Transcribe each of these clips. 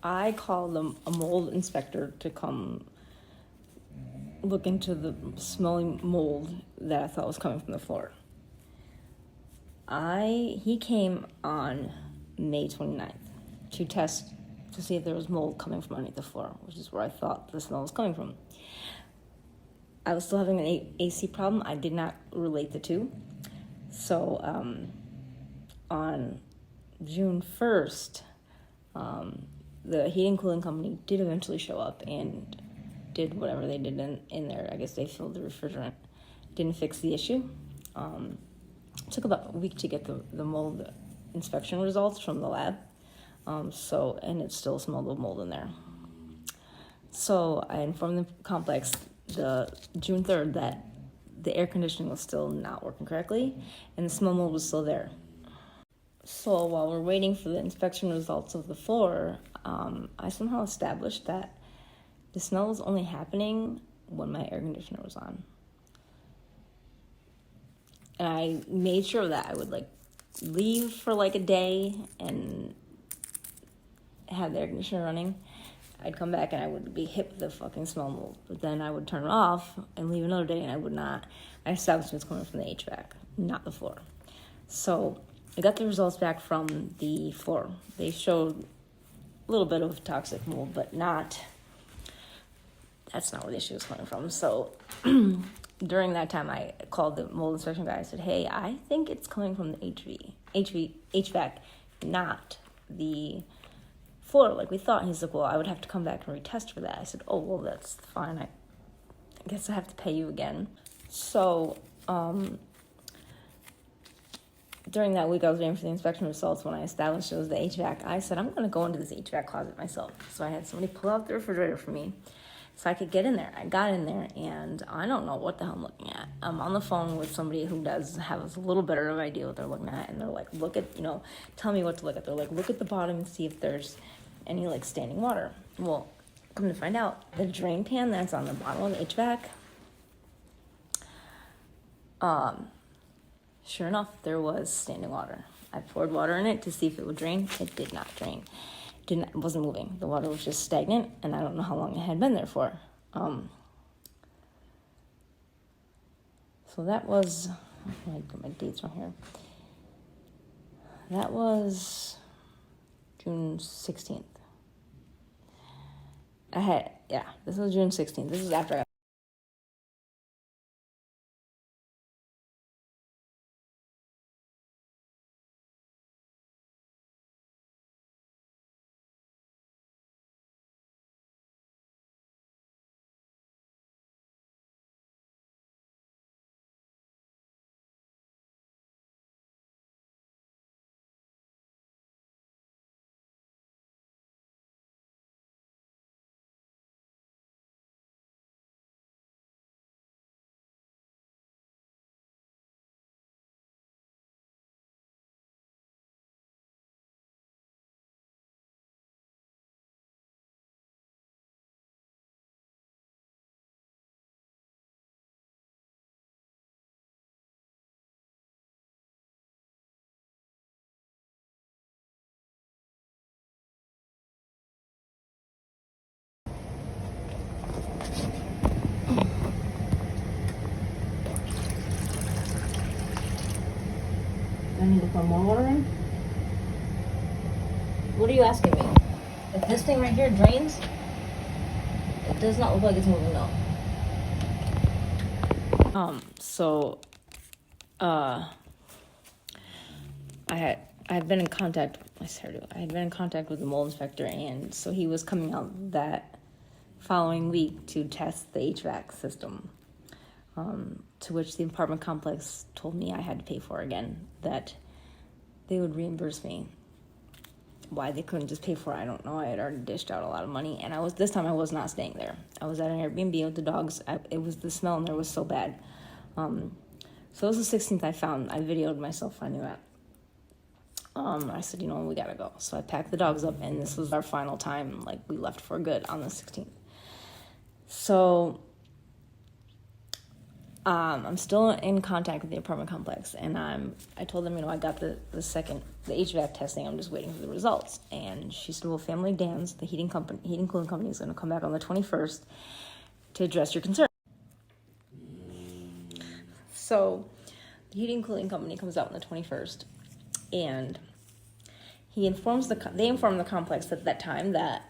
I called a mold inspector to come look into the smelling mold that I thought was coming from the floor. He came on May 29th to test to see if there was mold coming from underneath the floor, which is where I thought the smell was coming from. I was still having an AC problem. I did not relate the two. So on June 1st, the heating and cooling company did eventually show up and did whatever they did in there. I guess they filled the refrigerant. Didn't fix the issue. It took about a week to get the mold inspection results from the lab. And it still smelled of mold in there. So I informed the complex the June 3rd that the air conditioning was still not working correctly and the smell mold was still there. So while we're waiting for the inspection results of the floor, I somehow established that the smell was only happening when my air conditioner was on. And I made sure that I would leave for a day and have the air conditioner running. I'd come back and I would be hit with the fucking smell mold. But then I would turn it off and leave another day and I would not. I established it was coming from the HVAC, not the floor. So I got the results back from the floor. They showed a little bit of toxic mold, but that's not where the issue was coming from. So during that time, I called the mold inspection guy. I said, hey, I think it's coming from the HVAC, not the floor like we thought. And he's like, well, I would have to come back and retest for that. I said, oh, well, that's fine. I guess I have to pay you again. So during that week, I was waiting for the inspection results. When I established it was the HVAC, I said, I'm going to go into this HVAC closet myself. So I had somebody pull out the refrigerator for me so I could get in there. I got in there, and I don't know what the hell I'm looking at. I'm on the phone with somebody who does have a little better of an idea what they're looking at, and they're like, tell me what to look at. They're like, look at the bottom and see if there's any standing water. Well, come to find out, the drain pan that's on the bottom of the HVAC, sure enough, there was standing water. I poured water in it to see if it would drain. It did not drain. It wasn't moving. The water was just stagnant, and I don't know how long it had been there for. So that was, I put my dates on here. That was June 16th. This was June 16th. This is after I got I need to put more water in? What are you asking me? If this thing right here drains, it does not look like it's moving, no. I had been in contact with the mold inspector, and so he was coming out that following week to test the HVAC system. To which the apartment complex told me I had to pay for again, that they would reimburse me. Why they couldn't just pay for it, I don't know. I had already dished out a lot of money, and this time I was not staying there. I was at an Airbnb with the dogs. It was the smell in there was so bad. So it was the 16th I videoed myself finding that. I said, we gotta go. So I packed the dogs up, and this was our final time. We left for good on the 16th. So I'm still in contact with the apartment complex, and I told them, I got the HVAC testing. I'm just waiting for the results. And she said, well, Family Dan's, the heating cooling company, is going to come back on the 21st to address your concern. So the heating cooling company comes out on the 21st, and they inform the complex at that time that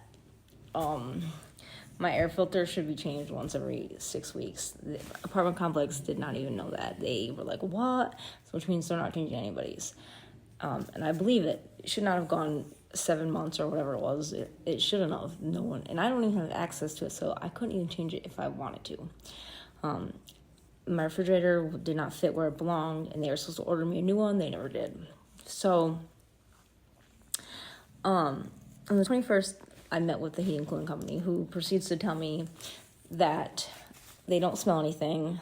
my air filter should be changed once every 6 weeks. The apartment complex did not even know that. They were like, what? So which means they're not changing anybody's. And I believe it should not have gone 7 months or whatever it was. It shouldn't have. No one. And I don't even have access to it, so I couldn't even change it if I wanted to. My refrigerator did not fit where it belonged, and they were supposed to order me a new one. They never did. So on the 21st, I met with the heating cooling company, who proceeds to tell me that they don't smell anything.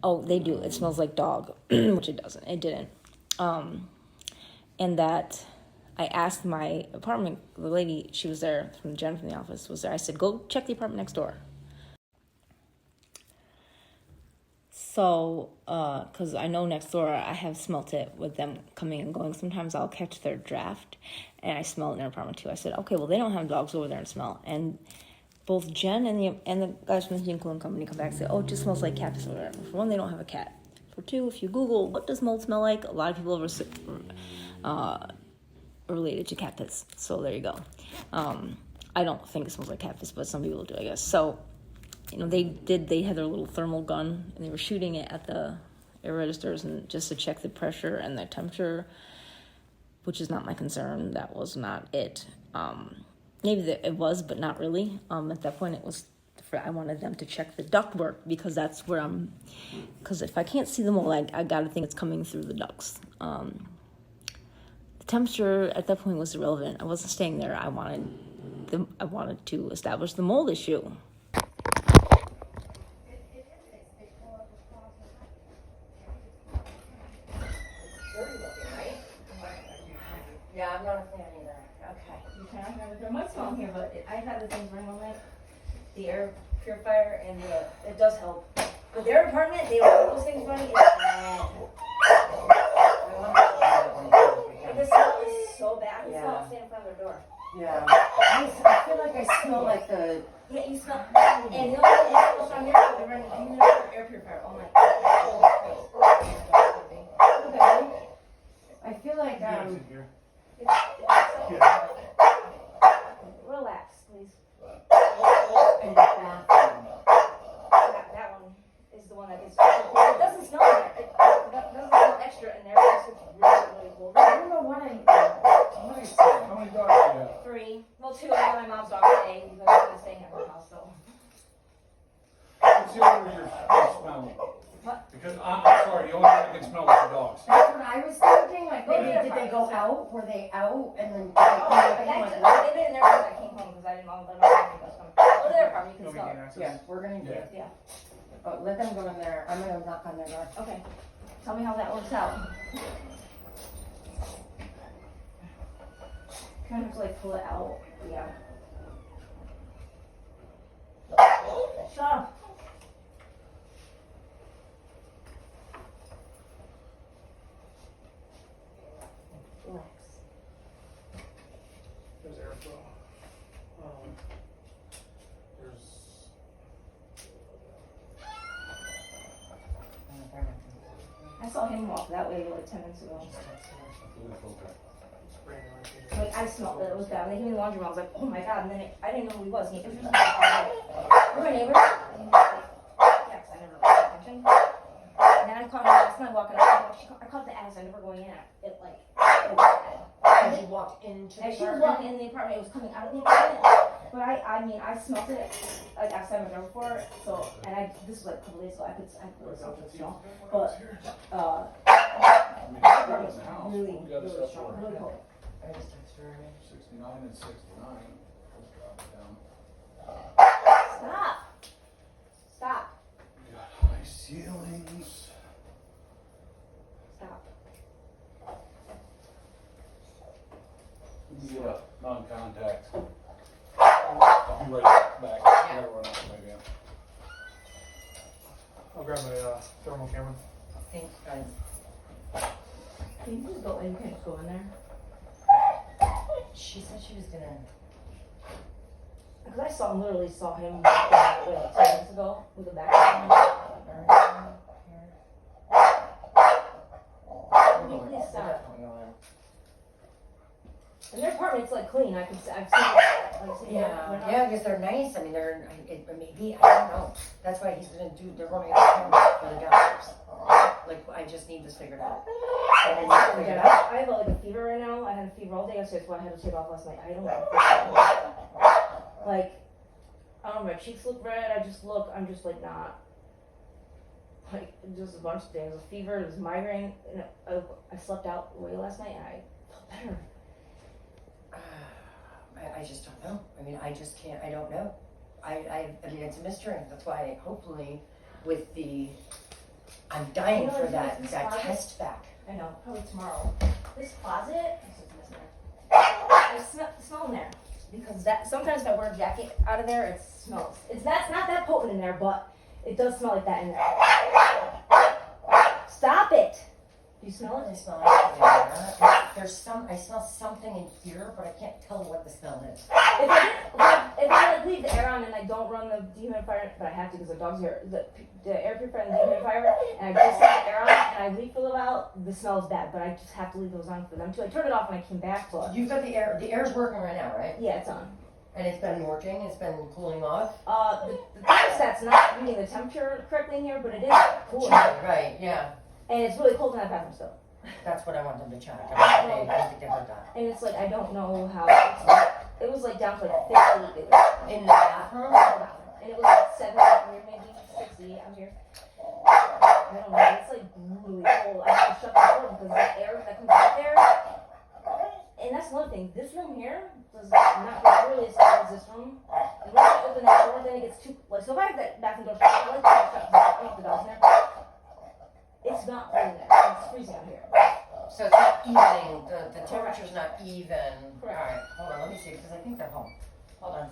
Oh, they do. It smells like dog, which it doesn't. It didn't. And that I asked my apartment, the lady, she was there, Jen from the office was there. I said, go check the apartment next door. So, because I know next door, I have smelt it with them coming and going. Sometimes I'll catch their draft, and I smell it in their apartment too. I said, okay, well, they don't have dogs over there and smell. And both Jen and the guys from the heating cooling company come back and say, oh, it just smells like cactus over there. For one, they don't have a cat. For two, if you Google, what does mold smell like? A lot of people are related to cactus. So there you go. I don't think it smells like cactus, but some people do, I guess. So, they had their little thermal gun, and they were shooting it at the air registers and just to check the pressure and the temperature, which is not my concern. That was not it. Maybe it was, but not really. At that point, I wanted them to check the ductwork, because that's where because if I can't see the mold, I gotta think it's coming through the ducts. The temperature at that point was irrelevant. I wasn't staying there. I wanted to establish the mold issue. Yeah, I'm not a fan either. Okay. You can? There might smell in here, but I've had the things running all night. The air purifier and it does help. But their apartment, they don't have those things running. It's bad. The smell is so bad. You smell it standing in front of their door. Yeah. I feel like I smell like the... Yeah, you smell... And the only thing is, it's on here, they're running air purifier all night. Okay. I feel like, Relax, please. in the bathroom. That one is the one that gets... It doesn't smell in there. It doesn't smell extra in there. It's just really, really cold. I don't know what I smell. How many dogs do you have? 3. Well, 2. I got my mom's dog today because I'm going to stay at her house, so... What's the odor you're smelling? What? Because I'm sorry, the only thing I can smell is the dogs. That's what I was thinking. Like, maybe did they go out? Were they out and then did they come back in? Like, They've been in there since I came home because I didn't want to let my was coming. Go to their apartment, you can smell it. yeah, we're gonna do it. Yeah. But let them go in there. I'm gonna knock on their door. Okay. Tell me how that works out. Kind of have to like pull it out. Yeah. Shut up. Relax. There's airflow. I saw him walk that way like 10 minutes ago. Like I smelled that it was bad. When they gave me the laundry room, I was like, oh my god. And then I didn't know who he was. And he introduced himself. I was like, we're my neighbors. And he was like, yeah, 'cause I never paid attention. And then I caught him last night walking up. I caught the ass. I never going in at it. Like it was bad. As you walked into the As she was apartment? walking in the apartment, it was coming out of the apartment. But I smelled it like outside my door before. So this was like a couple days ago. I could really smell it strong. But really, really strong, really cold. I just texted her. 69 and 69. Let's drop it down. Stop. We got high ceilings. Stop. We can get a non-contact. I'll be right back. I gotta run out, maybe. I'll grab my thermal camera. Thanks, guys. Can you just go in? You can just go in there. She said she was gonna. Because I literally saw him walk that way like 2 minutes ago with the back on. Please stop. And their apartment's like clean. I've seen it. Yeah, because they're nice. I mean, maybe, I don't know. That's why he's gonna do, they're going to get for the downstairs. Like, I just need this figured out. And then you figure it out. I have like a fever right now. I had a fever all day yesterday, so I had to take off last night. I don't know. Like, I don't know, my cheeks look red. I'm just like not. Like, just a bunch of things. A fever, it was migraine. And I slept out way last night and I felt better. I just don't know. I mean, I just can't, I don't know. I mean, it's a mystery. That's why, hopefully, with I'm dying for that test back. I know, probably tomorrow. This closet, I smell in there. Because sometimes if I wear a jacket out of there, it smells. It's not that potent in there, but it does smell like that in there. Stop it! Do you smell it? I smell it. Yeah. I smell something in here, but I can't tell what the smell is. If I like leave the air on and I don't run the dehumidifier, but I have to because the dog's here, the air purifier and the dehumidifier, and I just leave the air on and I leave for a little while, the smell is bad, but I just have to leave those on for them too. I turned it off when I came back, but You've got the air's working right now, right? yeah, it's on. And it's been working, it's been cooling off? The thermostat's not reading the temperature correctly in here, but it is cool. Right, yeah. And it's really cold in that bathroom still. That's what I want them to check. I don't think they heard that. And it's like, I don't know how, it was like down to like 50 degrees. In the bathroom? And it was like 70 here, maybe 60 out here. I don't know, it's like really cold. I have to shut the door because the air that comes out there. And that's one thing, this room here does not get really as cold as this room. And when I open that door, then it gets too, like, so if I have that bathroom door shut, I like to shut the dogs in there. It's not cold in there, it's freezing out here. So it's not evening, the temperature's not even. Correct. Alright, hold on, let me see, because I think they're home. Hold on.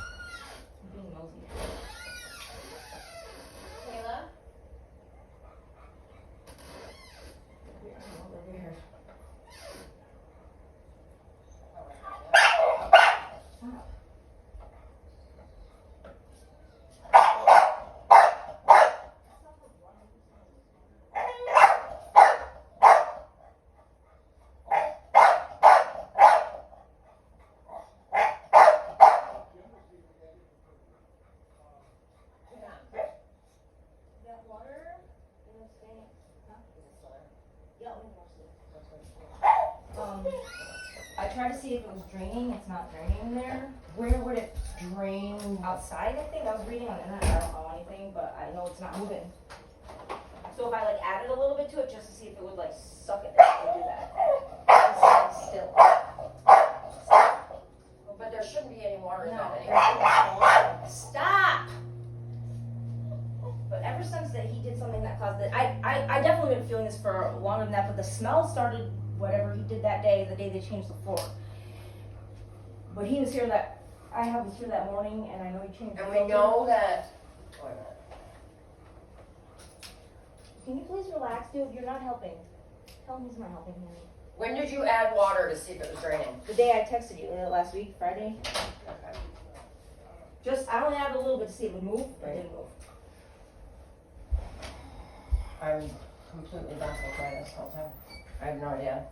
I'm being nosy. Kayla? Over here. I tried to see if it was draining. It's not draining in there. Where would it drain? Outside, I think. I was reading on the internet. I don't know anything, but I know it's not moving. So if I like added a little bit to it just to see if it would like suck it, it would do that. It's still. But there shouldn't be any water in No. that anyway. Stop! But ever since that he did something in that closet, I definitely been feeling this for longer than that, but the smell started whatever he did that day, the day they changed the floor. But he was here I was here that morning, and I know he changed the And filter. we know that. Wait a minute. Can you please relax, dude? You're not helping. Tell him he's not helping him. When did you add water to see if it was draining? The day I texted you, last week, Friday. Okay. I only added a little bit to see if it would move, but it Right. didn't move. I'm completely baffled by this whole time. I have no idea.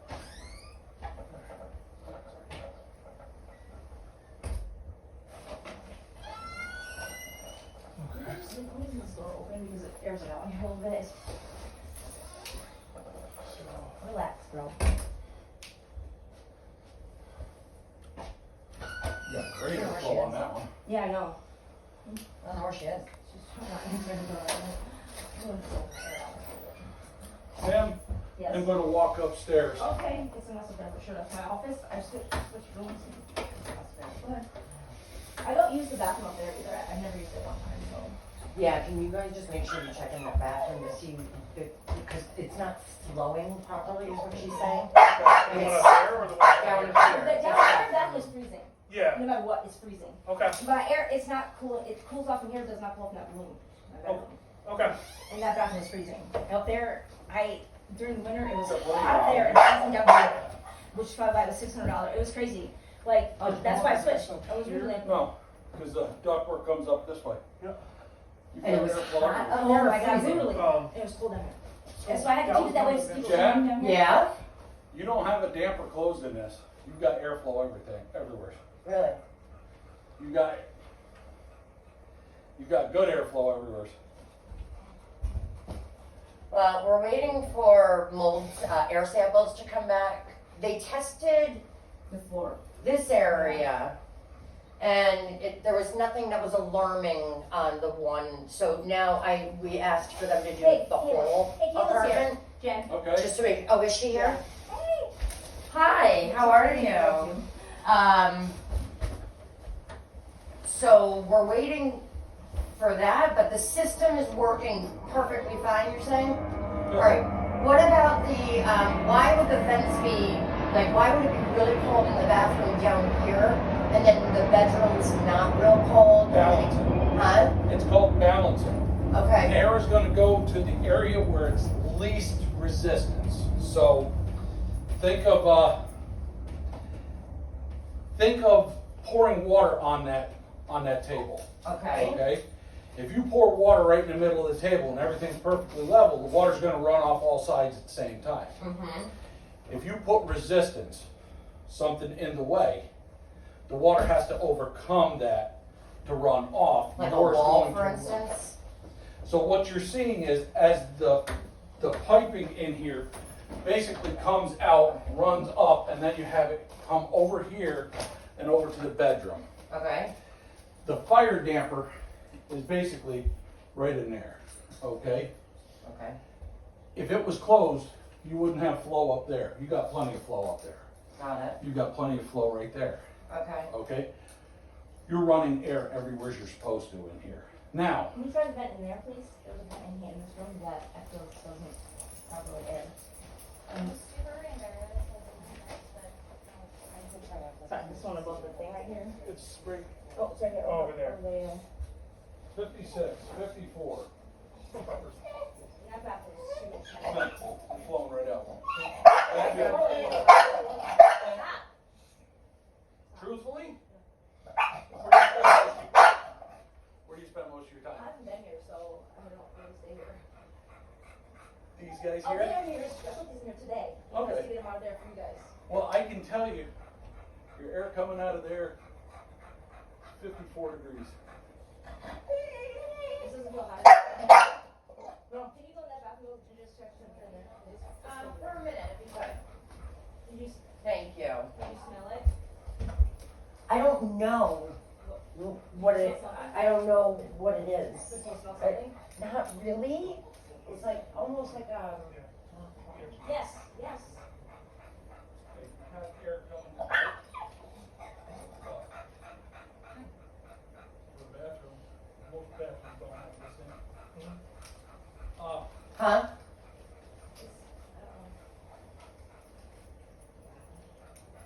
Just leave this door open because it airs it out in here a little bit. Relax, bro. Yeah, great info on that one. Yeah, I know. I don't know where she is. She's trying to answer the door. Sam, Yes. I'm gonna walk upstairs. Okay, it's a mess up there for sure. That's my office. I switched rooms. Go ahead. I don't use the bathroom up there either. I never used it one time, so. Yeah, can you guys just make sure you check in that bathroom to see if, because it's not flowing properly, is what she's saying. The one up there or the one Down upstairs? here. The downstairs bathroom is freezing. Yeah. No matter what, it's freezing. Okay. But air, it's not cool. It cools off in here. It does not cool off in that room. My bedroom. Okay. And that bathroom is freezing. Out there, during the winter, it was out there and freezing down here, which probably was $600. It was crazy. Like, that's why I switched. I was really like, No, because the ductwork comes up this way. Yeah. You And it got was airflow hot. everywhere. oh my god, freezing. brutally. It was cold down here. And so I had to keep it that way so people Jen? come down here. Yeah? You don't have a damper closed in this. You've got airflow everywhere. Really? You've got good airflow everywhere. Well, we're waiting for mold air samples to come back. They tested The floor. this area, and there was nothing that was alarming on the one. So now we asked for them to do Hey, the whole Hey, Kayla's here. apartment. Jen. Okay? Just to make. Oh, is she here? Hey. Hi. How are you? So we're waiting for that, but the system is working perfectly fine, you're saying? All right. What about the, why would the vents be, like, why would it be really cold in the bathroom down here, and then the bedroom's not real cold? Balancing. Huh? It's called balancing. Okay. Air is going to go to the area where it's least resistance. So think of pouring water on that table. Okay. Okay? If you pour water right in the middle of the table and everything's perfectly level, the water's going to run off all sides at the same time. Mm-hmm. If you put resistance, something in the way, the water has to overcome that to run off. Like a before it's wall, going for to run. instance? So what you're seeing is as the piping in here basically comes out, runs up, and then you have it come over here and over to the bedroom. Okay. The fire damper is basically right in there, okay? Okay. If it was closed, you wouldn't have flow up there. You got plenty of flow up there. Got it. You got plenty of flow right there, Okay. okay? You're running air everywhere you're supposed to in here. Now, Can you try the vent in there, please? There's a vent in here in this room that I feel doesn't properly air. Sorry, this one above the thing right here. it's spring Oh, it's right here. Over there. there. 56, 54. That bathroom is too much. Vent flowing right out. Truthfully, where do you spend most of your I time? haven't been here, so I don't really stay here. These guys Oh, here? they're here. Specialty's in here today. Okay. Let's get them out of there for you guys. Well, I can tell you, your air coming out of there, 54 degrees. This doesn't feel hot. No. Can you go in that bathroom and just check temperature in there, please? For a minute, if you could. Did you Thank you. smell it? I don't know what it. I don't know what it is. Does it smell something? Not really. It's like almost like Yes, yes. Have air coming out. The bathroom, most bathrooms don't have this in. huh?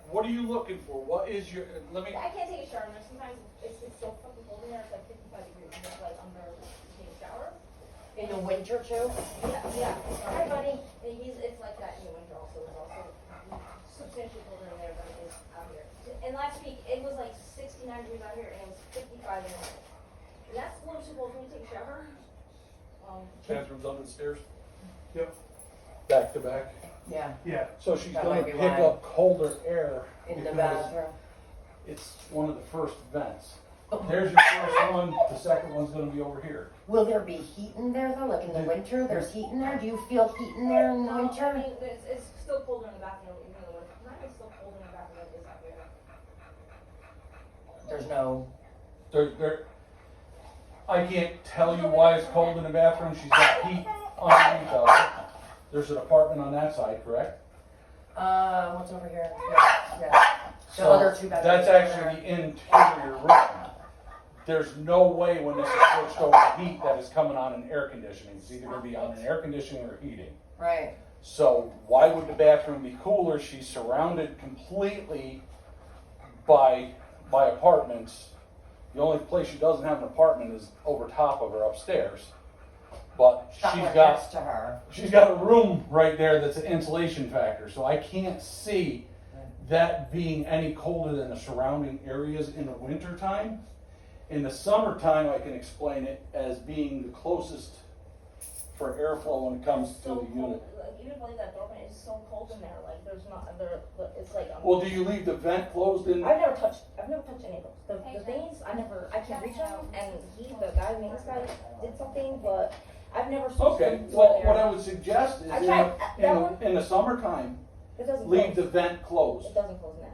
What are you looking for? What is your, let me, I can't take a shower in there. Sometimes it's so fucking cold in there. It's like 55 degrees. And it's like under taking a shower. In the winter too. Yeah. Hi, buddy. It's like that in the winter also. It's also substantially colder in there than it is out here. And last week it was like 69 degrees out here and it was 55 in there. And that's a little too cold for me to take a shower. bathroom's under the stairs, Yep. back to back. Yeah. Yeah. So she's That gonna might be pick why. up colder air. In the because bathroom. It's one of the first vents. There's your first one, the second one's gonna be over here. Will there be heat in there though? Like in the winter, there's heat in there. Do you feel heat in there in the I winter? mean, it's still colder in the bathroom even in the winter. Mine is still colder in the bathroom than it is out here. There's no. I can't tell you why it's cold in the bathroom, she's got heat underneath of it. There's an apartment on that side, correct? What's over here? Yeah. The So other two bedrooms. that's actually the interior room. There's no way when this is switched over to heat that it's coming on an air conditioning. It's either gonna be on an air conditioning or heating. Right. So why would the bathroom be cooler? She's surrounded completely by by apartments. The only place she doesn't have an apartment is over top of her upstairs. But Someone next to her. she's got a room right there that's an insulation factor, so I can't see that being any colder than the surrounding areas in the wintertime. In the summertime, I can explain it as being the closest for airflow when it comes to So the unit. cold, like even if I leave that door open, it's so cold in there. Like there's not there. It's like. Well, do you leave the vent closed in? I've never touched any of those. The things I can't reach them. And the maintenance guy, did something, but I've never. Okay, well, what I would suggest is I tried that one. in the summertime, It doesn't leave the close. vent closed. It doesn't close now.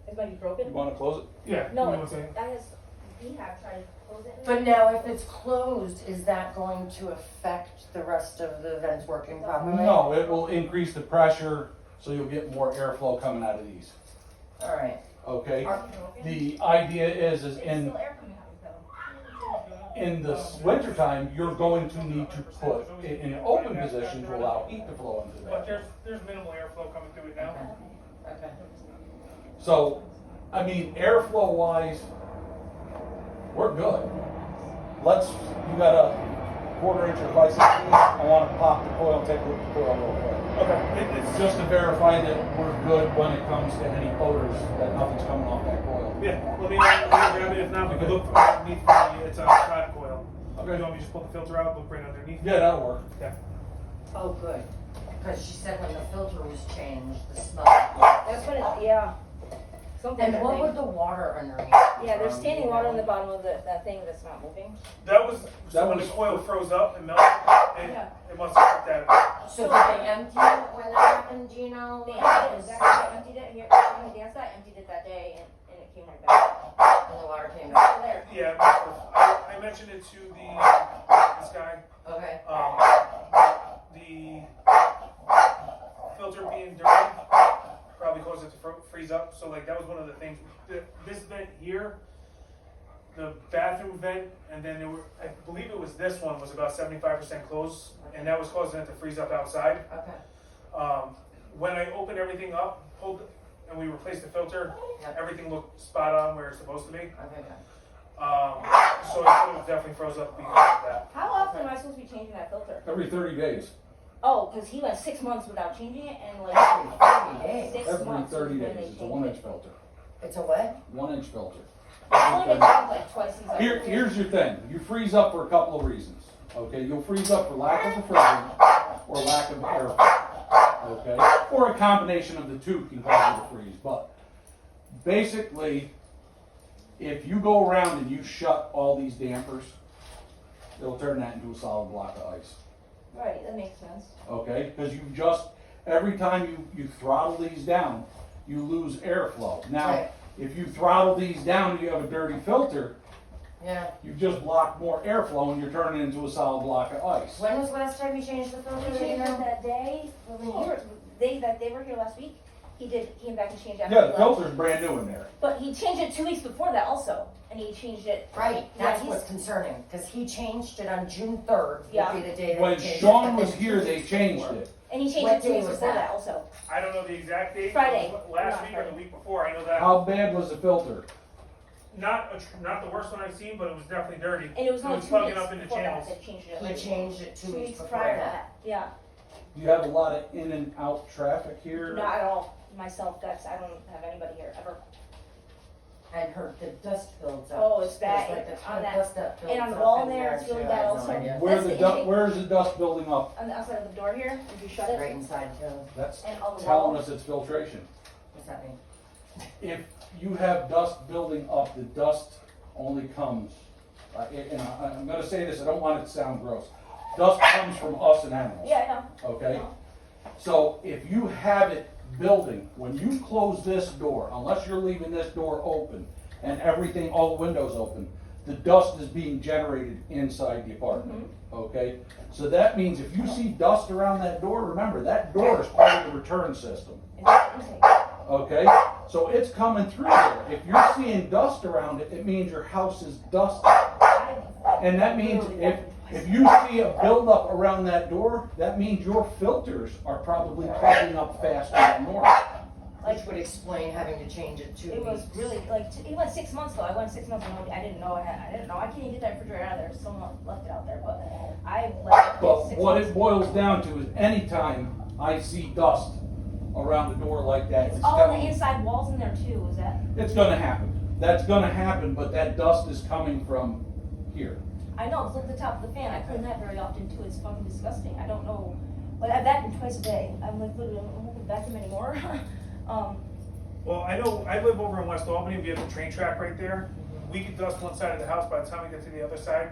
It might be broken. You wanna close it? Yeah. No, you know what I'm saying? I just we have tried to close it. But now, if it's closed, is that going to affect the rest of the vents working properly? No, it will increase the pressure, so you'll get more airflow coming out of these, All right. okay? Broken. The idea is It's in still air coming out though. in the wintertime, you're going to need to put it in an open position to allow heat to flow into But that. there's minimal airflow coming through it now. Okay. So, I mean, airflow wise, we're good. You got a 1/4 inch or 5/16. I want to pop the coil and take a look at the coil real quick. Okay. It's just to verify that we're good when it comes to any odors, that nothing's coming off that coil. Yeah, let me grab it. If not, we can look underneath it's a flat coil. Okay. You want me to just pull the filter out, look right underneath? Yeah, that'll work. Yeah. Oh, good. Because she said when the filter was changed, the smell. That's what it. Yeah. Something. And that what thing. would the water underneath? Yeah, there's standing water in the bottom of that thing that's not moving. That was That when was- the coil froze up and melted. Yeah. It must have took that. So did they empty it when that happened, Gino? They emptied it exactly. I emptied it here. On the dance site, emptied it that day, and it came right back. When the water came It's out? still there. Yeah, I mentioned it to this guy. Okay. The filter being dirty probably caused it to freeze up. So like that was one of the things. This vent here, the bathroom vent, and then I believe it was this one was about 75% closed, and that was causing it to freeze up outside. Okay. When I opened everything up, and we replaced the filter, Yep. everything looked spot on where it's supposed to be. Okay, good. So it definitely froze up because of that. How often am I supposed to be changing that filter? Every 30 days. Oh, because he went 6 months without changing it, and like Every 30 days. 6 Every months 30 was when days. they It's a changed 1 inch it. filter. It's a what? 1 inch filter. I've only been changed like twice since I Here's your thing. You freeze up for a couple of reasons. Okay, you'll freeze up for lack of refrigerant or lack of air. Okay, or a combination of the two can cause you to freeze. But basically, if you go around and you shut all these dampers, it'll turn that into a solid block of ice. Right, that makes sense. Okay, because every time you throttle these down, you lose airflow. Now, Right. if you throttle these down and you have a dirty filter, Yeah. you've just blocked more airflow and you're turning it into a solid block of ice. When was the last time you changed the He filter? changed you it know? that day. They were here last week. He came back and changed it. after Yeah, he the left. filter's brand new in there. But he changed it 2 weeks before that also, and he changed it. Right, Yeah, that's he's- what's concerning, because he changed it on June 3rd, Yeah. would be the day that When he changed Sean it. was here, they changed it. And he changed What it 2 day weeks was before that? that also. I don't know the exact date. Friday. Last Not week or Friday. the week before. I know that. How bad was the filter? Not the worst one I've seen, but it was definitely dirty. And it was only 2 plugging weeks up in the before that channels. they changed it. He changed it 2 weeks before prior to that. that. Yeah, Do you have a lot of in and out traffic here? not at all. Myself, I don't have anybody here ever. And her, the dust builds up. Oh, it's There's bad. like a ton On of that- dust that builds and on the up wall in there, it's really too. bad I have no also. idea. Where's the dust building up? On the outside of the door here, if you shut it, Right inside too. That's and all the telling walls. us it's filtration. What's that mean? If you have dust building up, the dust only comes, and I'm gonna say this, I don't want it to sound gross. Dust comes from us and animals. Yeah, I know. Okay? So if you have it building, when you close this door, unless you're leaving this door open and everything, all the windows open, the dust is being generated inside the apartment. Okay? So that means if you see dust around that door, remember that door is part of the return system. It's intake. Okay? So it's coming through there. If you're seeing dust around it, it means your house is dusty. And that means if you see a buildup around that door, that means your filters are probably clogging up faster than normal. Which would explain having to change it to. It was really, like, it went 6 months though, I went 6 months and I didn't know, I didn't know, I can't even get that refrigerator out of there, someone left it out there, but I left it But 6 what months. it boils down to is anytime I see dust around the door like that, It's all on the inside walls in there too, is that? it's gonna happen. That's gonna happen, but that dust is coming from here. I know, it's at the top of the fan, I clean that very often too, it's fucking disgusting, I don't know, but I vacuum twice a day, I'm like, literally, I don't vacuum anymore. Well, I know, I live over in West Albany, we have the train track right there. We could dust one side of the house, by the time we get to the other side,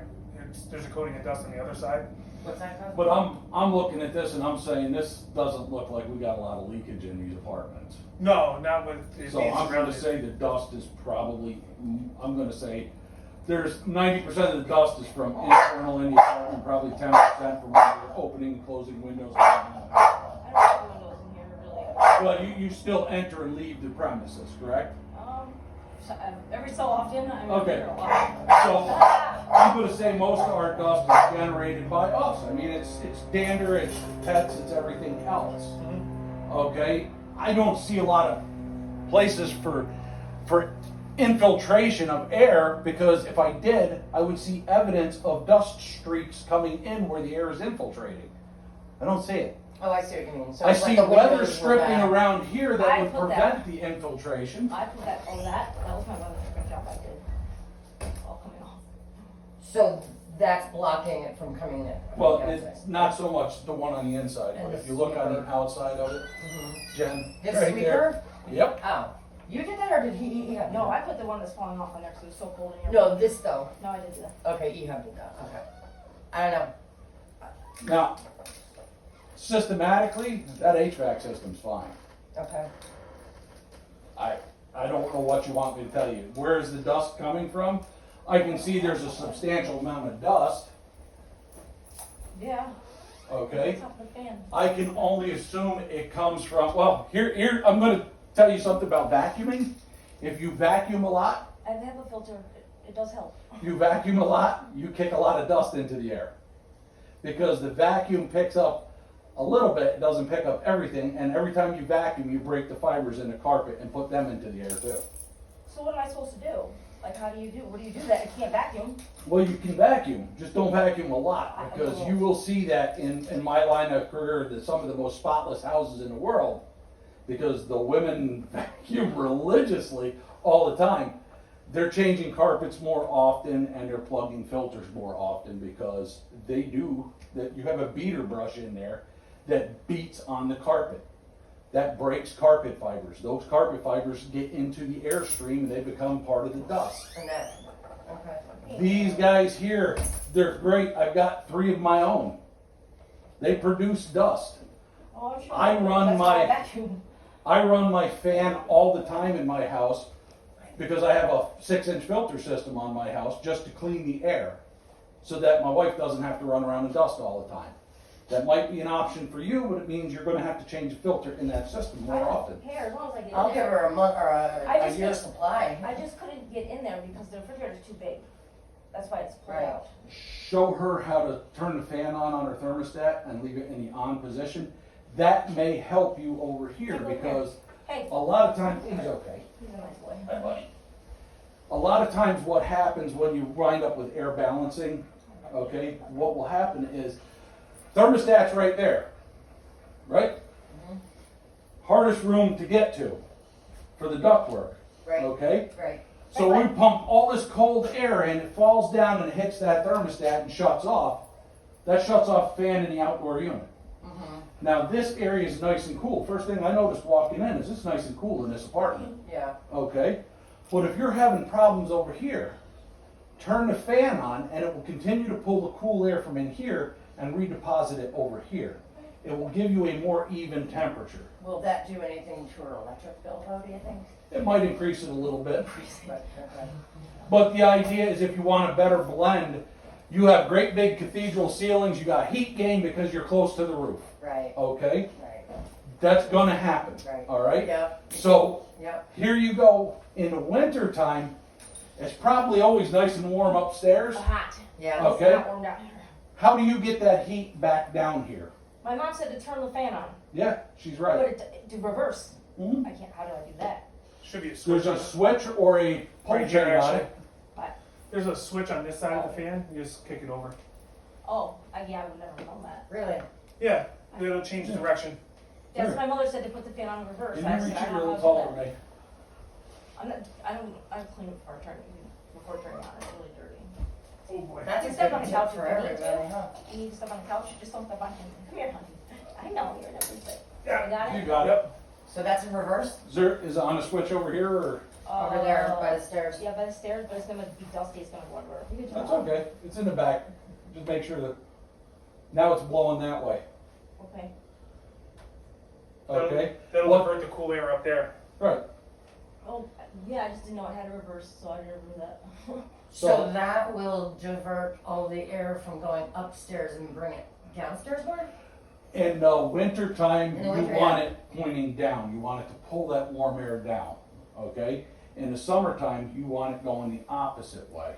there's a coating of dust on the other side. What's that called? But I'm looking at this and I'm saying this doesn't look like we got a lot of leakage in these apartments. No, not with it So being I'm gonna surrounded. say the dust is probably, I'm gonna say there's 90% of the dust is from internal in the apartment, probably 10% from when you're opening and closing windows. I don't have windows in here really. Well, you still enter and leave the premises, correct? Every so often, I mean, Okay. every so often. So I'm gonna say most of our dust is generated by us. I mean, it's dander, it's pets, it's everything else. Okay? I don't see a lot of places for infiltration of air, because if I did, I would see evidence of dust streaks coming in where the air is infiltrating. I don't see it. Oh, I see what you mean. So I it's like see the weather windows were stripping bad. around here that I would put that. prevent the infiltration. I put that was my brother's freaking job I did. It's all coming off. So that's blocking it from coming in. Well, Okay. it's not so much the one on the inside, And but the if you look on the sweeper. outside of it, Jen, His right there. sweeper? Yep. Oh, you did that or did he have? No, I put the one that's falling off on there because it was so cold in here. No, this though. No, I didn't do that. Okay, Ehab did that. Okay. I don't know. Now, systematically, that HVAC system's fine. Okay. I don't know what you want me to tell you. Where is the dust coming from? I can see there's a substantial amount of dust, Yeah. okay? Top of the fan. I can only assume it comes from, well, here, I'm gonna tell you something about vacuuming. If you vacuum a lot, I have a filter. It does help. you vacuum a lot, you kick a lot of dust into the air. Because the vacuum picks up a little bit, it doesn't pick up everything, and every time you vacuum, you break the fibers in the carpet and put them into the air too. So what am I supposed to do? Like, how do you do? What do you do that? I can't vacuum. Well, you can vacuum, just don't vacuum a lot, because you will see that in my line of career, that some of the most spotless houses in the world, because the women vacuum religiously all the time, they're changing carpets more often and they're plugging filters more often, because they do, that you have a beater brush in there that beats on the carpet. That breaks carpet fibers. Those carpet fibers get into the airstream and they become part of the dust. And that. Okay. These guys here, they're great. I've got 3 of my own. They produce dust. Oh, I'm sure. I run That's why my- I vacuum. I run my fan all the time in my house because I have a 6-inch filter system on my house just to clean the air, so that my wife doesn't have to run around in dust all the time. That might be an option for you, but it means you're going to have to change a filter in that system I more don't often. care as long as I get I'll in give there. her a month or I a just year's think- supply. I just couldn't get in there because the refrigerator's too big. That's why it's pulled Right. out. Show her how to turn the fan on her thermostat and leave it in the on position. That may help you over here, because Hey, a lot of times, he's okay. he's a nice boy. Hi, buddy. A lot of times what happens when you wind up with air balancing, okay, what will happen is thermostat's right there, right? Hardest room to get to for the ductwork, Right. okay? Right. So we pump all this cold air in, it falls down and hits that thermostat and shuts off. That shuts off the fan in the outdoor unit. Now this area is nice and cool. First thing I noticed walking in is it's nice and cool in this apartment. Yeah. Okay, but if you're having problems over here, turn the fan on and it will continue to pull the cool air from in here and redeposit it over here. It will give you a more even temperature. Will that do anything to her electric bill though, do you think? It might increase it a little bit, But, okay. but the idea is if you want a better blend, you have great big cathedral ceilings, you got heat gain because you're close to the roof, Right. okay? Right. That's gonna happen, Right. all right? Yep. So Yep. here you go, in the winter time, it's probably always nice and warm upstairs. Hot. Yeah. Okay. It's not warm down here. How do you get that heat back down here? My mom said to turn the fan on, Yeah, she's but right. to reverse. Mhm. I can't, how do I do that? Should be a switch. There's a switch or a pull Right here, chain on actually. it. What? There's a switch on this side of the fan. You just kick it over. Oh, yeah, I would never know that. Really? Yeah, it'll change direction. That's Sure. what my mother said, to put the fan on reverse. You I never said, I should don't know really how tall to do for that. me. I clean it before turning it on, it's really dirty. Oh boy. That's You a step good on the tip couch for if you need everybody, to. huh? You need to step on the couch, just don't step on him. Come here, honey. I know, you're never sick. Yeah, You got You it? got it. Yep. So that's in reverse? Is it on a switch over here or? Over there by the stairs? Yeah, by the stairs, but it's gonna be dusty, it's gonna go everywhere. You can turn That's it on. okay. It's in the back. Just make sure that, now it's blowing that way. Okay. Okay? That'll What- divert the cool air up there. Right. Oh, yeah, I just didn't know it had a reverse, so I never knew that. So that will divert all the air from going upstairs and bring it downstairs more? In the winter time, In the you winter, want yeah. it pointing down. You want it to pull that warm air down. Okay? In the summertime, you want it going the opposite way.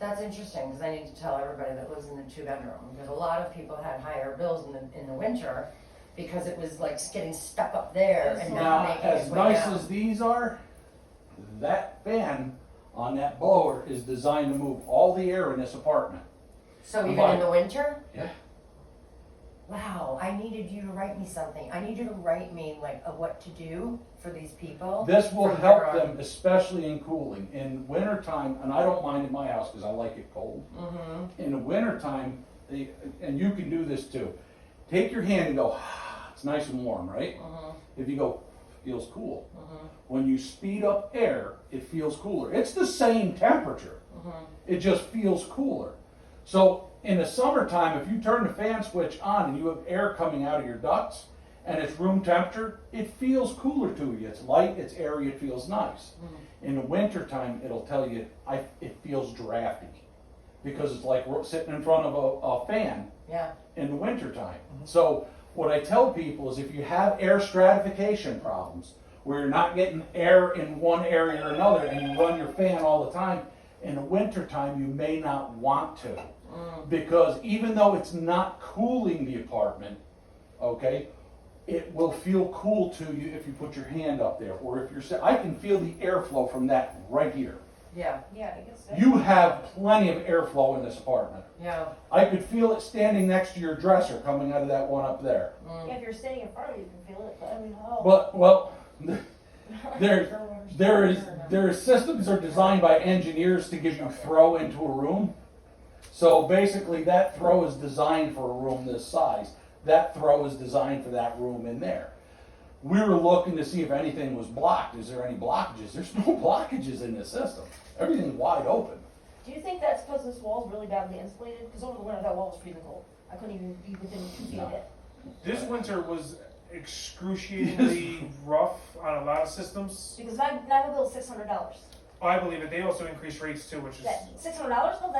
That's interesting, because I need to tell everybody that lives in the 2-bedroom, because a lot of people had higher bills in the winter, because it was like getting stuck up there and not Now, making as its way nice down. as these are, that fan on that blower is designed to move all the air in this apartment. So even Right. in the winter? Yeah. Wow, I needed you to write me something. I need you to write me like what to do for these people. This will from help here on. them, especially in cooling. In wintertime, and I don't mind in my house because I like it cold. Mm-hmm. In the wintertime, and you can do this too, take your hand and go, it's nice and warm, right? Mm-hmm. If you go, feels cool. Mm-hmm. When you speed up air, it feels cooler. It's the same temperature. Mm-hmm. It just feels cooler. So in the summertime, if you turn the fan switch on and you have air coming out of your ducts and it's room temperature, it feels cooler to you. It's light, it's airy, it feels nice. In the wintertime, it'll tell you it feels drafty because it's like we're sitting in front of a fan Yeah. in the wintertime. So what I tell people is if you have air stratification problems, where you're not getting air in one area or another and you run your fan all the time, in the wintertime you may not want to. Because even though it's not cooling the apartment, okay, it will feel cool to you if you put your hand up there. Or if I can feel the airflow from that right here. Yeah. Yeah, I guess so. You have plenty of airflow in this apartment. Yeah. I could feel it standing next to your dresser coming out of that one up there. Yeah, if you're standing in front of you, you can feel it, but I mean, oh. But, well, there is systems are designed by engineers to give you throw into a room. So basically that throw is designed for a room this size. That throw is designed for that room in there. We were looking to see if anything was blocked. Is there any blockages? There's no blockages in this system. Everything's wide open. Do you think that's because this wall's really badly insulated? Because over the winter, that wall was freezing cold. I couldn't even be within 2 feet of it. This winter was excruciatingly rough on a lot of systems. Because my bill is $600. I believe it. They also increased rates too, which is That $600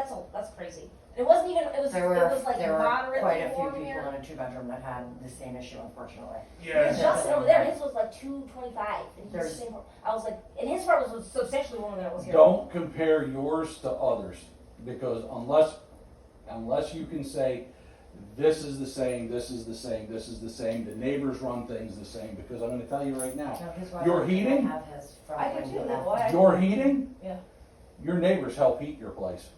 though, that's crazy. It wasn't even. It was like There were moderately quite a few warm people here. in a 2-bedroom that had the same issue, unfortunately. yeah. Justin over there, his was like $225, and There's- his same. I was like, and his part was substantially warmer than it was here. Don't compare yours to others because unless you can say this is the same, this is the same, this is the same, the neighbors run things the same because I'm going to tell you right now, No, his wife your and heating, I have his from I do when too. he That left. why your heating, Yeah. your neighbors help heat your place.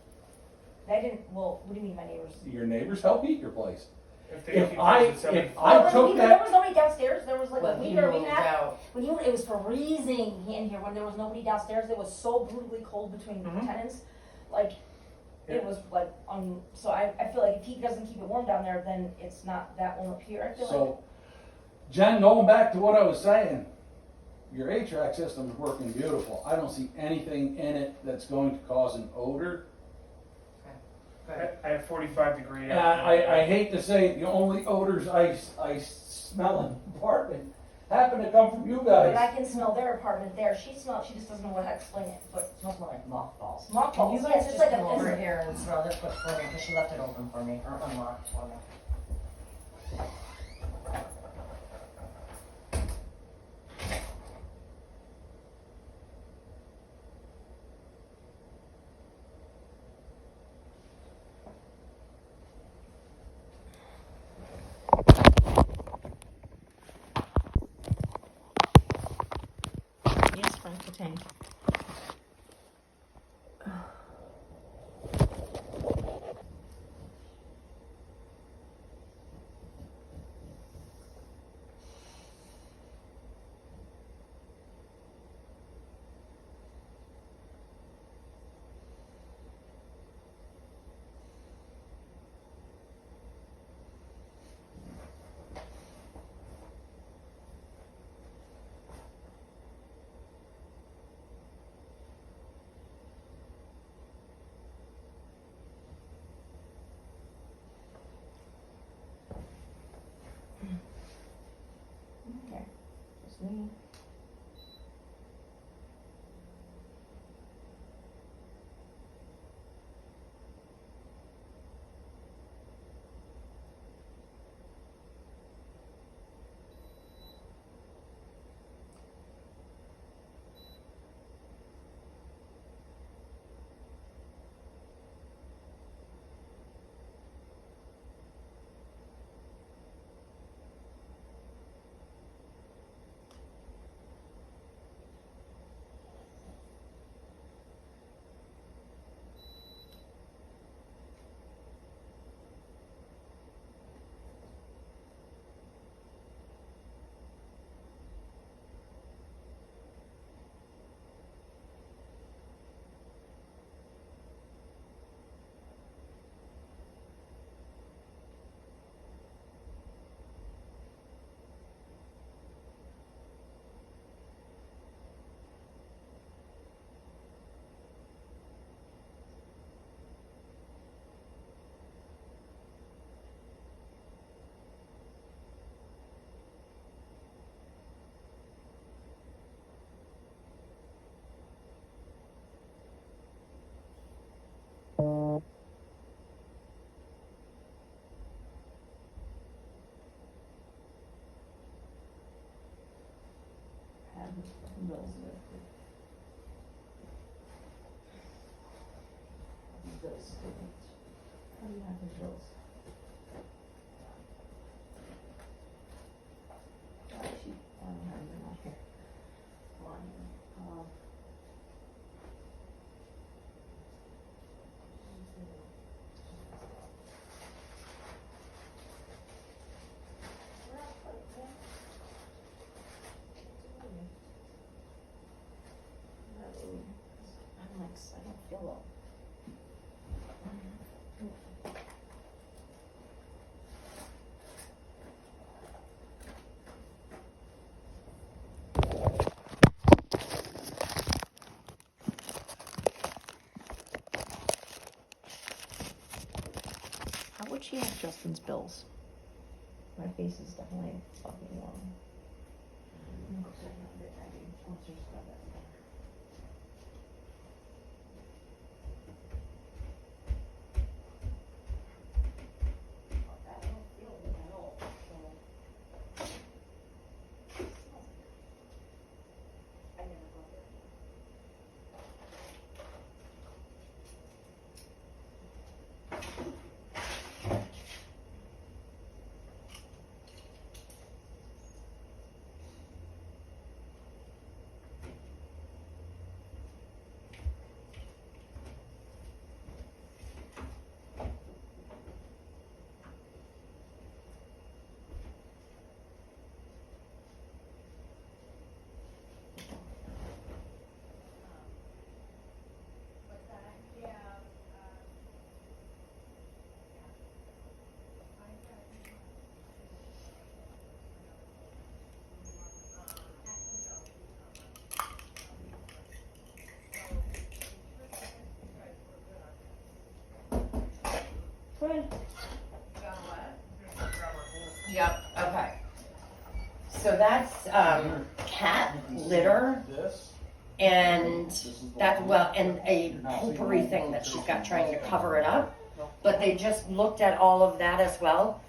They didn't. Well, what do you mean, my neighbors? Your neighbors help heat your place. If they If keep I rates at 70. took there that, was nobody downstairs. There was like When a he week or a week moved and a half. out, When it was freezing in here when there was nobody downstairs. It was so brutally cold between Mhm. tenants. Like, Yeah. it was like, so I feel like if he doesn't keep it warm down there, then it's not that warm up here. I feel like. so Jen, going back to what I was saying, your HVAC system is working beautiful. I don't see anything in it that's going to cause an odor. I have 45 degree. And I hate to say it, the only odors I smell in the apartment happen to come from you But I guys. can smell their apartment there. She just doesn't know how to explain it. But it smells more like mothballs. Can mothballs. you Yeah, guys it's just just like come a. over here and smell this quick for me, because she left it open for me, or unlocked for me. tank. Okay, just me. Bills with bills. How do you have the bills? Actually, I don't have them out here. I don't feel well. How would she have Justin's bills? My face is definitely fucking warm. Yep, okay. So that's, cat litter This, and that, well, and a potpourri thing that she's got trying to cover it up. But they just looked at all of that as well,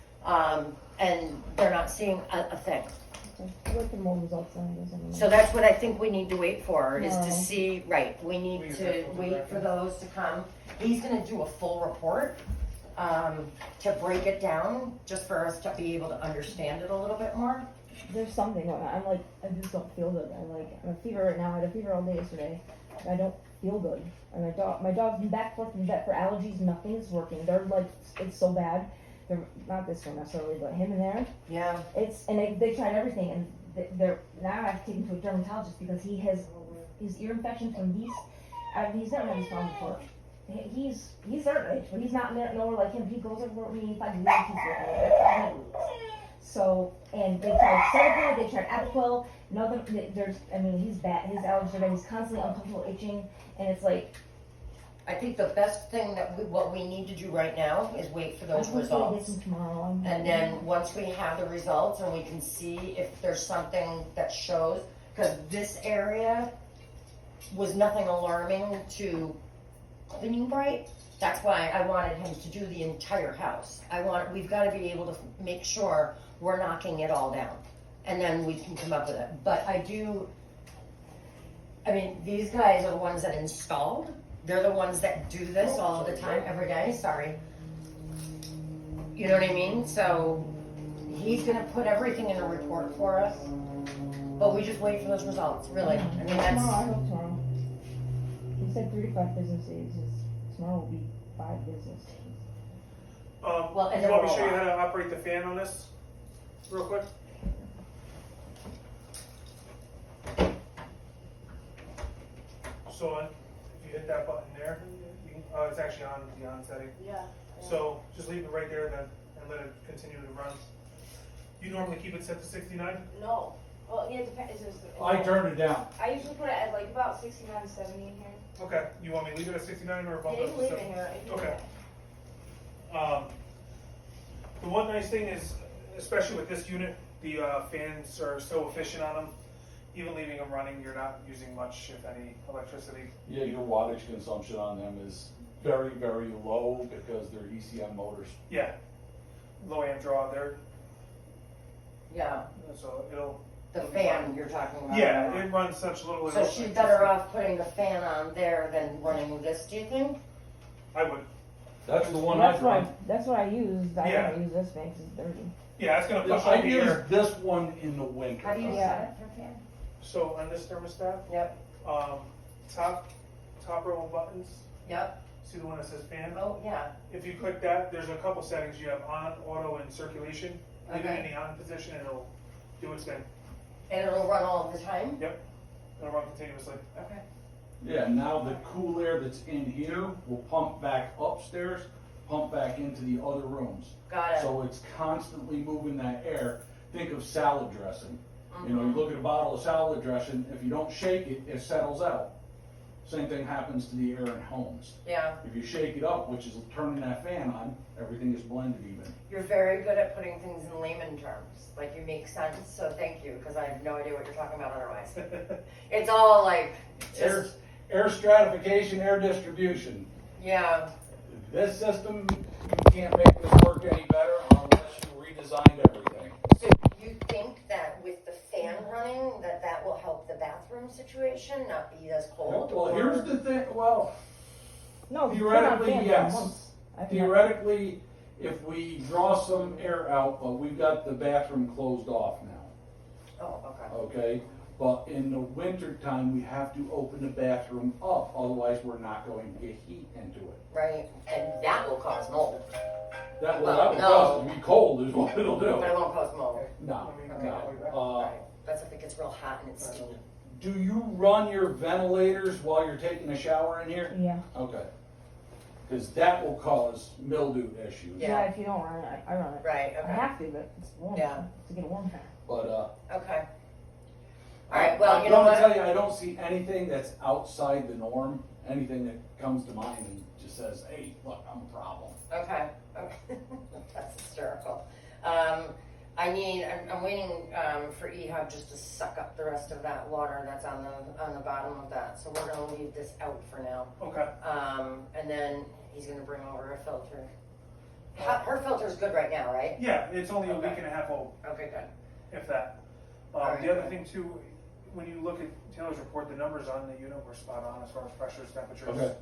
and they're not seeing a thing. What the more results on So that's what I think we need to wait for, is to No. see, right, we need to wait for those to come. He's gonna do a full report, to break it down, just for us to be able to understand it a little bit more. there's something going on. I'm like, I just don't feel good. I'm a fever right now. I had a fever all day yesterday. I don't feel good. And my dog's been back forth from vet for allergies. Nothing is working. They're like, it's so bad. They're not this one necessarily, but him and there. Yeah. They tried everything, and they're now I have to take him to a dermatologist because he has his ear infection from these. He's never had this problem before. He's certain, but he's not nowhere like him. He goes everywhere with me. If I do, he keeps it. So, and they tried Cetaphil, they tried Abruptly. He's bad. His allergies are bad. He's constantly uncomfortable, itching, and it's like. I think the best thing what we need to do right now is wait for those results. Tomorrow. And then once we have the results and we can see if there's something that shows, because this area was nothing alarming to cleaning bright. That's why I wanted him to do the entire house. We've got to be able to make sure we're knocking it all down, and then we can come up with it. But these guys are the ones that installed. They're the ones that do this all the time, every day. Sorry. You know what I mean? So he's gonna put everything in a report for us, but we just wait for those results, really. I mean, that's. Tomorrow, I hope tomorrow. He said 3 to 5 business days. Tomorrow will be 5 business days. Well, and you want me to then show you how to operate the fan on this real quick? So if you hit that button there, you can, it's actually on the on setting. Yeah. So just leave it right there then and let it continue to run. You normally keep it set to 69? No. Well, yeah, it depends. I turned it down. I usually put it at like about 69, 70 in here. Okay. You want me to leave it at 69 or bump Yeah, it you up can to leave it 70? here. Okay. The one nice thing is, especially with this unit, the fans are so efficient on them. Even leaving them running, you're not using much, if any, electricity. Yeah, your wattage consumption on them is very, very low because they're ECM motors. Yeah. Low amp draw there, Yeah, so it'll. the fan you're talking about. Yeah, it runs such little. So she's better off putting the fan on there than running this, do you think? I would. That's the one I run. That's what I use. I Yeah. don't use this fan because it's dirty. Yeah, it's gonna Yeah, push I out the use air. this one in the winter. How do you Yeah. set it for fan? So on this thermostat, Yep, top row of buttons, yep. see the one that says fan? Oh, yeah. If you click that, there's a couple settings. You have on, auto, and circulation. Leave it Okay. in the on position and it'll do its thing. And it'll run all the time? Yep. It'll run continuously. Okay. Yeah, now the cool air that's in here will pump back upstairs, pump back into the other rooms. Got it. So it's constantly moving that air. Think of salad dressing. You know, you Mm-hmm. look at a bottle of salad dressing, if you don't shake it, it settles out. Same thing happens to the air in homes. Yeah, If you shake it up, which is turning that fan on, everything is blended even. you're very good at putting things in layman terms. Like, you make sense, so thank you, because I have no idea what you're talking about otherwise. It's all like, Air, just, air stratification, air distribution. yeah. This system, you can't make this work any better unless you redesigned everything. So you think that with the fan running, that will help the bathroom situation not be as cold? Well, here's the thing, well, No, theoretically, yes. Once. Theoretically, if we draw some air out, but we've got the bathroom closed off now, Oh, okay. okay? But in the winter time, we have to open the bathroom up, otherwise we're not going to get heat into it. Right, and that will cause mold, That will, Well, that will no. cause it to be cold is what it'll do. but it won't cause mold. No, Okay. no. Right. That's if it gets real hot and it's steamy. Do you run your ventilators while you're taking a shower in here? Yeah. Okay. Because that will cause mildew issues. Yeah. Yeah. If you don't run it, I run it. Right, I okay, have to, but it's warm. Yeah. To get a warm fan. But, okay. All right, well, you know I'm what? gonna tell you, I don't see anything that's outside the norm, anything that comes to mind and just says, hey, look, I'm a problem. Okay, okay, that's hysterical. I'm waiting, for EHUB just to suck up the rest of that water that's on the bottom of that, so we're gonna leave this out for now. Okay. And then he's gonna bring over a filter. Her filter's good right now, right? Yeah, it's only a Okay. week and a half old, Okay, good. if that. Alright. The other thing too, when you look at Taylor's report, the numbers on the unit were spot on as far as pressures, temperatures. Okay.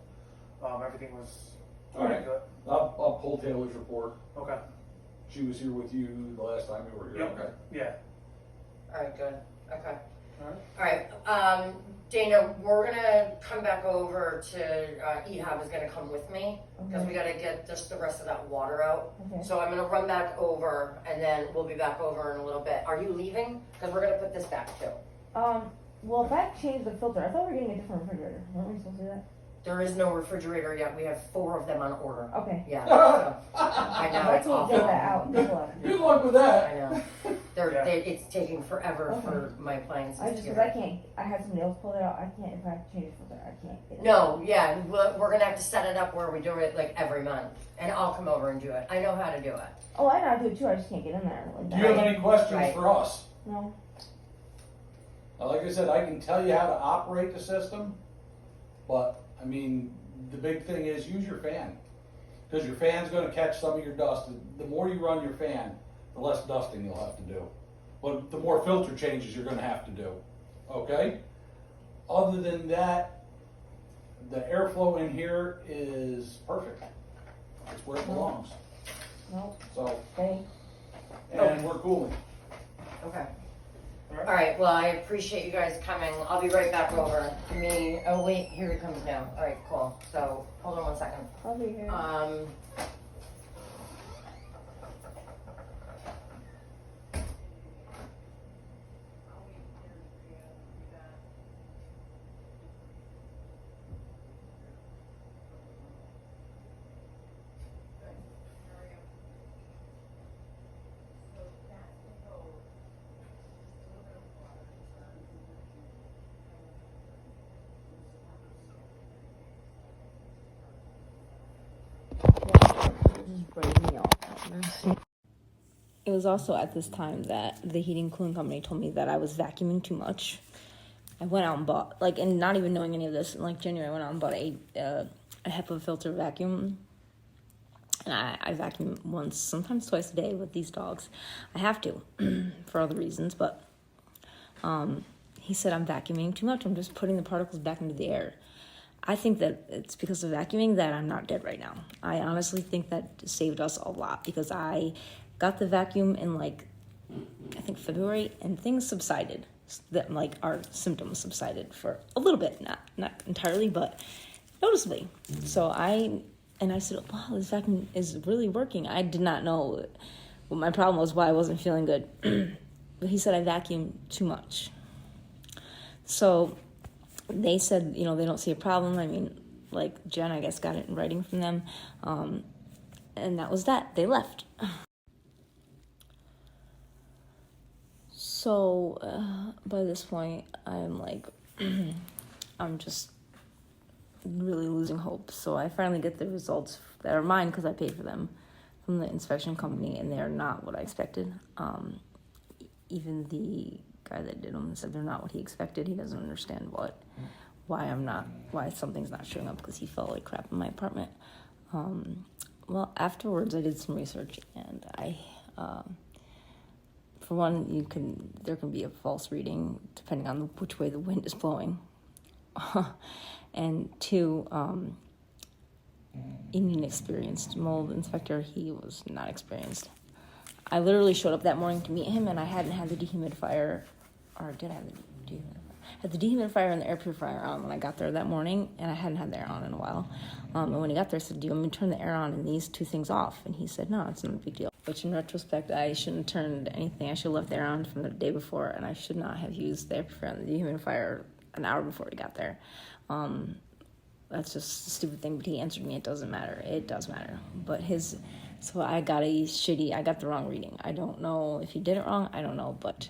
Everything was All pretty right. good. I'll pull Taylor's report. Okay. She was here with you the last time you were here. Yep. Okay. Yeah. Alright, good, okay. Alright. Alright, Dana, we're gonna come back over to, Ehab is gonna come with me, because we gotta get just the rest of that water out. Okay. So I'm gonna run back over, and then we'll be back over in a little bit. Are you leaving? Because we're gonna put this back too. Well, if I change the filter, I thought we were getting a different refrigerator. Weren't we supposed to do that? There is no refrigerator yet, we have 4 of them on order. Okay. Yeah, so, I know, I it's can't get awful. that out. Good luck. Good luck with that. I know. It's taking forever for my appliances I to just, get cause I it. can't, I had somebody else pull it out. I can't, if I have to change the filter, I can't get it. No, yeah, we're gonna have to set it up where we do it like every month, and I'll come over and do it. I know how to do it. Oh, I know how to do it too. I just can't get in there. Like Do you have any questions Right. for us? No. Like I said, I can tell you how to operate the system, but I mean, the big thing is use your fan. Because your fan's gonna catch some of your dust. The more you run your fan, the less dusting you'll have to do. But the more filter changes you're gonna have to do, okay? Other than that, the airflow in here is perfect. It's where it belongs. No. So, Okay. and we're cooling. Okay. Alright, well, I appreciate you guys coming. I'll be right back over. Give me, oh wait, here he comes now. Alright, cool. So, hold on one second. I'll be here. It was also at this time that the heating cooling company told me that I was vacuuming too much. I went out and bought, like, and not even knowing any of this, in like January, I went out and bought a HEPA filter vacuum. And I vacuum once, sometimes twice a day with these dogs. I have to, for other reasons, but he said I'm vacuuming too much. I'm just putting the particles back into the air. I think that it's because of vacuuming that I'm not dead right now. I honestly think that saved us a lot because I got the vacuum in like, I think February, and things subsided. That like our symptoms subsided for a little bit, not entirely, but noticeably. So I said, wow, this vacuum is really working. I did not know what my problem was, why I wasn't feeling good. But he said I vacuum too much. So they said, they don't see a problem. I mean, like Jen, I guess, got it in writing from them. And that was that. They left. So by this point, I'm like, I'm just really losing hope. So I finally get the results that are mine because I paid for them from the inspection company, and they're not what I expected. Even the guy that did them said they're not what he expected. He doesn't understand why something's not showing up, because he felt like crap in my apartment. Well, afterwards I did some research, and for one, there can be a false reading depending on which way the wind is blowing. And two, even an experienced mold inspector, he was not experienced. I literally showed up that morning to meet him, and I hadn't had the dehumidifier, or did I have the dehumidifier? I had the dehumidifier and the air purifier on when I got there that morning, and I hadn't had the air on in a while. And when he got there, I said, do you want me to turn the air on and these two things off? And he said, no, it's not a big deal. Which in retrospect, I shouldn't have turned anything. I should have left the air on from the day before, and I should not have used the air purifier and the dehumidifier an hour before we got there. That's just a stupid thing, but he answered me, it doesn't matter. It does matter. But so I got I got the wrong reading. I don't know if he did it wrong, I don't know, but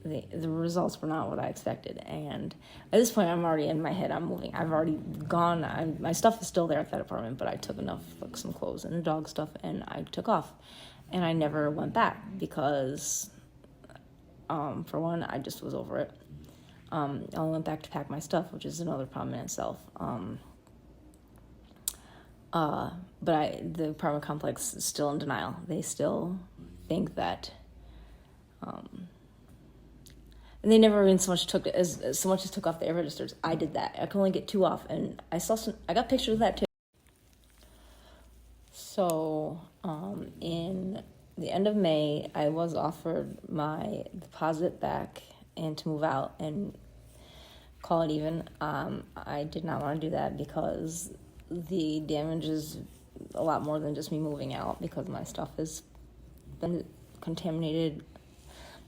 the results were not what I expected. And at this point, I'm already in my head, I'm moving. I've already gone, my stuff is still there at that apartment, but I took enough, like some clothes and the dog stuff, and I took off. And I never went back because, for one, I just was over it. I only went back to pack my stuff, which is another problem in itself. But the apartment complex is still in denial. They still think that, and they never even so much as took off the air registers. I did that. I could only get 2 off, and I got pictures of that too. So, in the end of May, I was offered my deposit back and to move out and call it even. I did not want to do that because the damage is a lot more than just me moving out, because my stuff has been contaminated.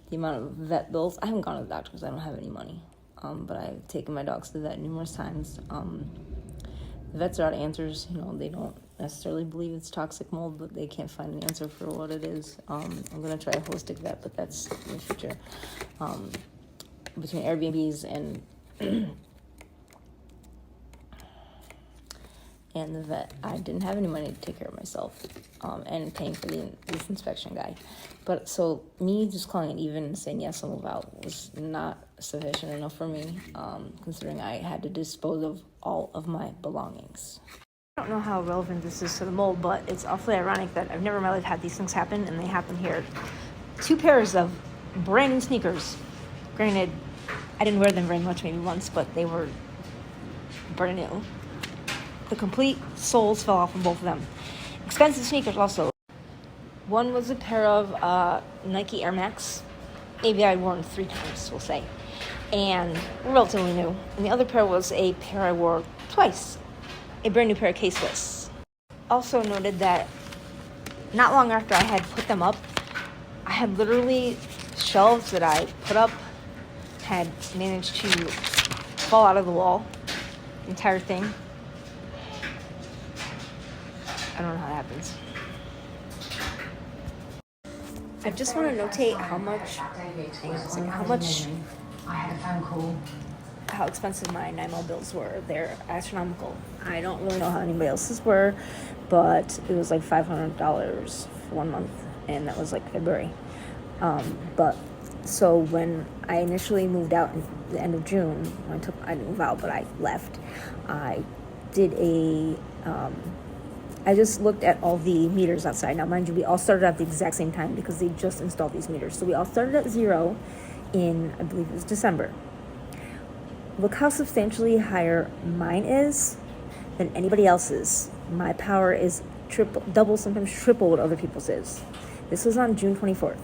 The amount of vet bills, I haven't gone to the doctor because I don't have any money, but I've taken my dogs to the vet numerous times. The vets are out of answers. They don't necessarily believe it's toxic mold, but they can't find an answer for what it is. I'm going to try a holistic vet, but that's in the future. Between Airbnbs and and the vet, I didn't have any money to take care of myself, and paying for this inspection guy. But so me just calling it even and saying yes, I'll move out was not sufficient enough for me, considering I had to dispose of all of my belongings. I don't know how relevant this is to the mold, but it's awfully ironic that I've never in my life had these things happen, and they happen here. 2 pairs of brand new sneakers. Granted, I didn't wear them very much, maybe once, but they were brand new. The complete soles fell off of both of them. Expensive sneakers also. One was a pair of Nike Air Max. Maybe I'd worn 3 times, we'll say. And relatively new. And the other pair was a pair I wore twice. A brand new pair of K-Swiss. Also noted that not long after I had put them up, I had literally shelves that I put up had managed to fall out of the wall. The entire thing. I don't know how that happens. I just want to notate how expensive my 9 bills were. They're astronomical. I don't really know how anybody else's were, but it was like $500 for 1 month, and that was like February. But so when I initially moved out in the end of June, I didn't move out, but I left. I did I just looked at all the meters outside. Now, mind you, we all started at the exact same time because they just installed these meters. So we all started at 0 in, I believe it was December. Look how substantially higher mine is than anybody else's. My power is double, sometimes triple what other people's is. This was on June 24th.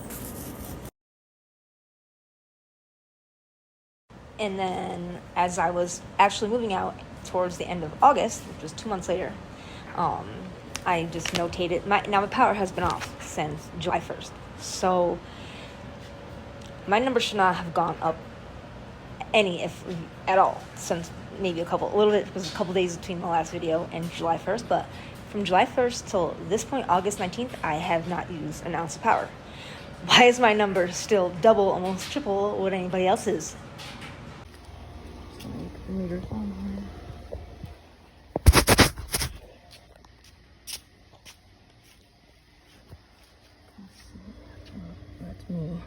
And then as I was actually moving out towards the end of August, which was 2 months later, I just notated, my power has been off since July 1st. So my number should not have gone up any, if at all, since maybe it was a couple days between the last video and July 1st, but from July 1st till this point, August 19th, I have not used an ounce of power. Why is my number still double, almost triple what anybody else is? The meter's on here. That's me.